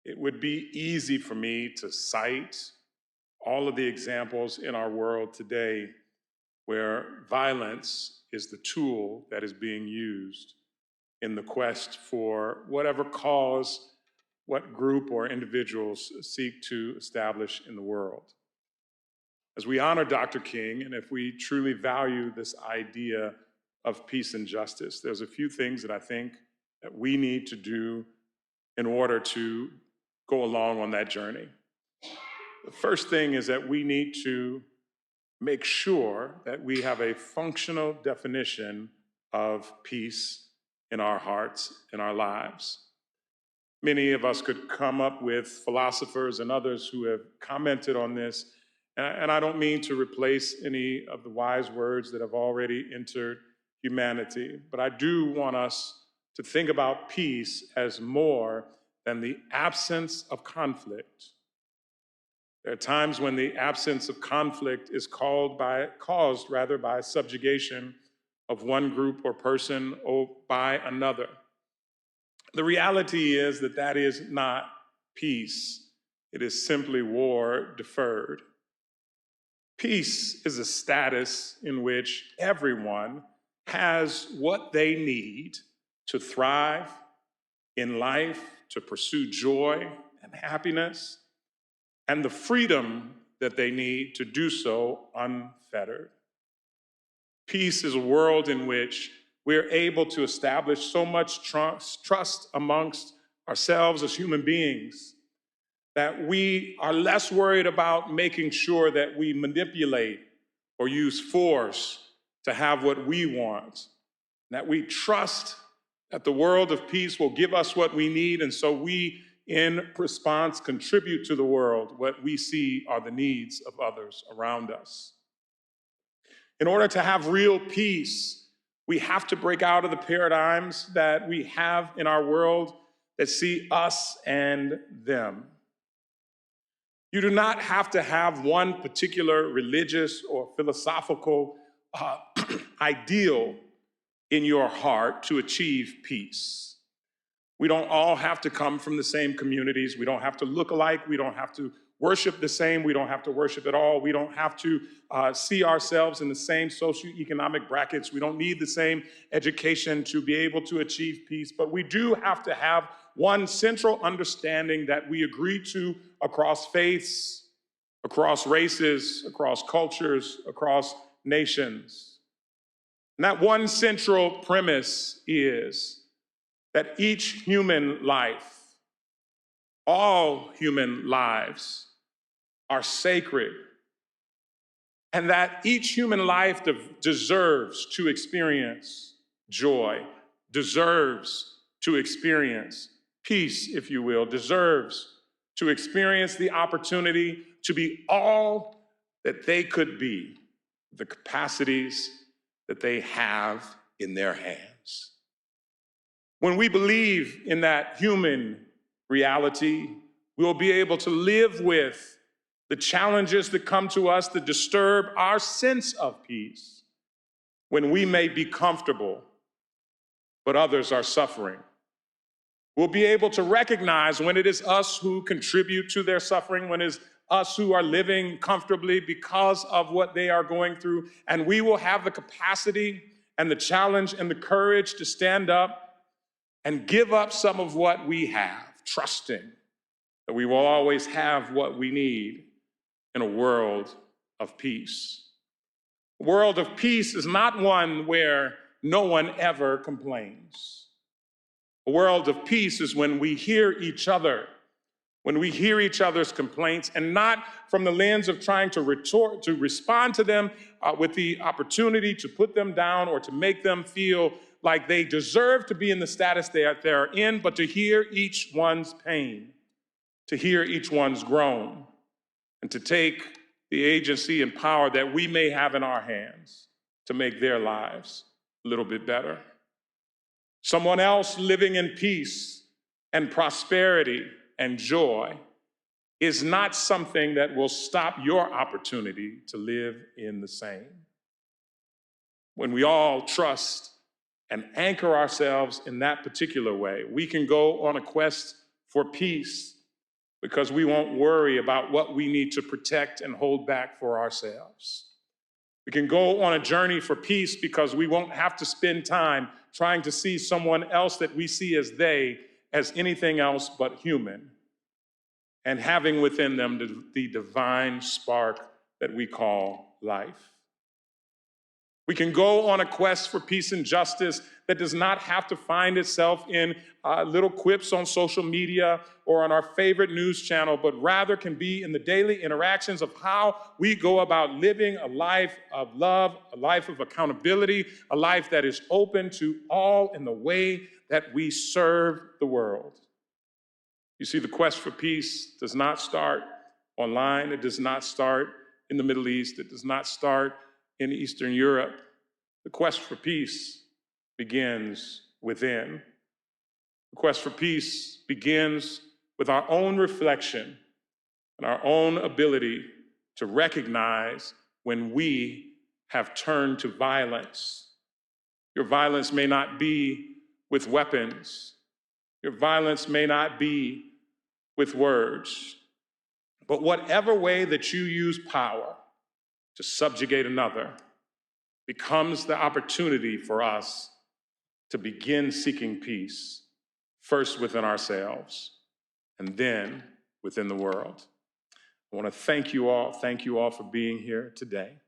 It would be easy for me to cite all of the examples in our world today where violence is the tool that is being used in the quest for whatever cause, what group or individuals seek to establish in the world. As we honor Dr. King, and if we truly value this idea of peace and justice, there's a few things that I think that we need to do in order to go along on that journey. The first thing is that we need to make sure that we have a functional definition of peace in our hearts, in our lives. Many of us could come up with philosophers and others who have commented on this, and I don't mean to replace any of the wise words that have already entered humanity, but I do want us to think about peace as more than the absence of conflict. There are times when the absence of conflict is caused by subjugation of one group or person or by another. The reality is that that is not peace. It is simply war deferred. Peace is a status in which everyone has what they need to thrive in life, to pursue joy and happiness, and the freedom that they need to do so unfettered. Peace is a world in which we're able to establish so much trust amongst ourselves as human beings that we are less worried about making sure that we manipulate or use force to have what we want, that we trust that the world of peace will give us what we need, and so we, in response, contribute to the world what we see are the needs of others around us. In order to have real peace, we have to break out of the paradigms that we have in our world that see us and them. You do not have to have one particular religious or philosophical ideal in your heart to achieve peace. We don't all have to come from the same communities. We don't have to look alike. We don't have to worship the same. We don't have to worship at all. We don't have to see ourselves in the same socioeconomic brackets. We don't need the same education to be able to achieve peace. But we do have to have one central understanding that we agree to across faiths, across races, across cultures, across nations. And that one central premise is that each human life, all human lives, are sacred, and that each human life deserves to experience joy, deserves to experience peace, if you will, deserves to experience the opportunity to be all that they could be, the capacities that they have in their hands. When we believe in that human reality, we will be able to live with the challenges that come to us that disturb our sense of peace when we may be comfortable, but others are suffering. We'll be able to recognize when it is us who contribute to their suffering, when it is us who are living comfortably because of what they are going through, and we will have the capacity and the challenge and the courage to stand up and give up some of what we have, trusting that we will always have what we need in a world of peace. A world of peace is not one where no one ever complains. A world of peace is when we hear each other, when we hear each other's complaints, and not from the lens of trying to respond to them with the opportunity to put them down or to make them feel like they deserve to be in the status they're in, but to hear each one's pain, to hear each one's groan, and to take the agency and power that we may have in our hands to make their lives a little bit better. Someone else living in peace and prosperity and joy is not something that will stop your opportunity to live in the same. When we all trust and anchor ourselves in that particular way, we can go on a quest for peace because we won't worry about what we need to protect and hold back for ourselves. We can go on a journey for peace because we won't have to spend time trying to see someone else that we see as they as anything else but human, and having within them the divine spark that we call life. We can go on a quest for peace and justice that does not have to find itself in little quips on social media or on our favorite news channel, but rather can be in the daily interactions of how we go about living a life of love, a life of accountability, a life that is open to all in the way that we serve the world. You see, the quest for peace does not start online. It does not start in the Middle East. It does not start in Eastern Europe. The quest for peace begins within. The quest for peace begins with our own reflection and our own ability to recognize when we have turned to violence. Your violence may not be with weapons. Your violence may not be with words. But whatever way that you use power to subjugate another becomes the opportunity for us to begin seeking peace, first within ourselves, and then within the world. I want to thank you all for being here today.